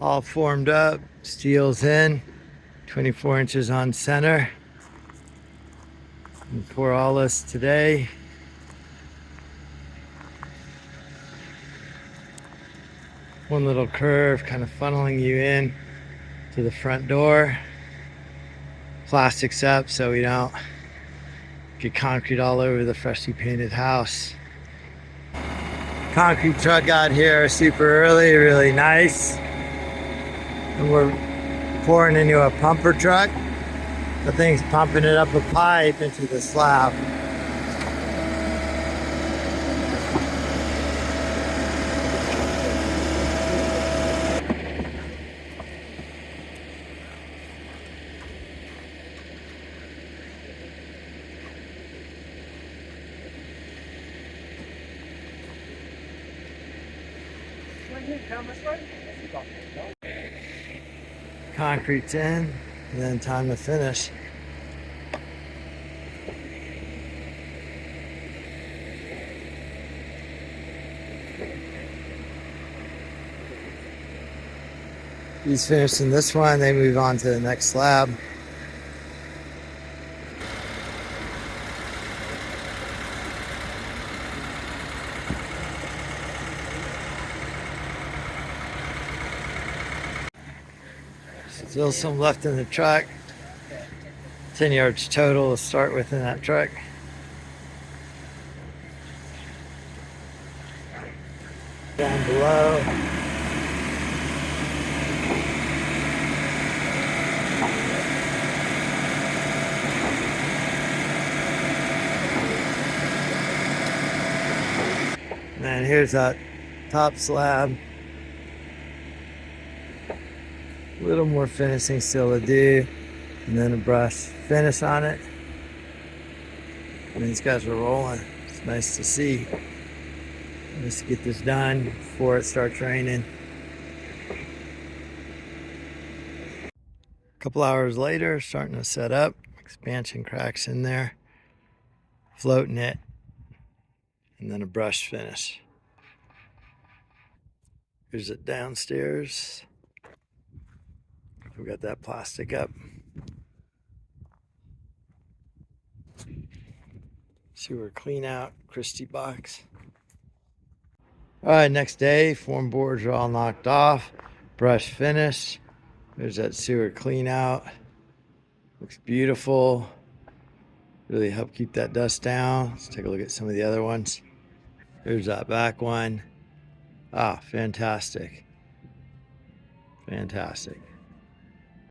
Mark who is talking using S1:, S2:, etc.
S1: All formed up, steel's in, 24 inches on center. And pour all this today. One little curve kind of funneling you in to the front door. Plastics up so we don't get concrete all over the freshly painted house. Concrete truck got here super early, really nice. And we're pouring into a pumper truck. The thing's pumping it up a pipe into the slab. Concrete's in, and then time to finish. He's finishing this one, they move on to the next slab. Still some left in the truck. 10 yards total to start with in that truck. Down below. And then here's that top slab. A little more finishing still to do, and then a brush finish on it. And these guys are rolling. It's nice to see. Just to get this done before it starts raining. A couple hours later, starting to set up. Expansion cracks in there. Floating it. And then a brush finish. Here's it downstairs. We got that plastic up. Sewer clean out, Christie box. All right, next day, form boards are all knocked off. Brush finish. There's that sewer clean out. Looks beautiful. Really help keep that dust down. Let's take a look at some of the other ones. Here's that back one. Ah, fantastic. Fantastic.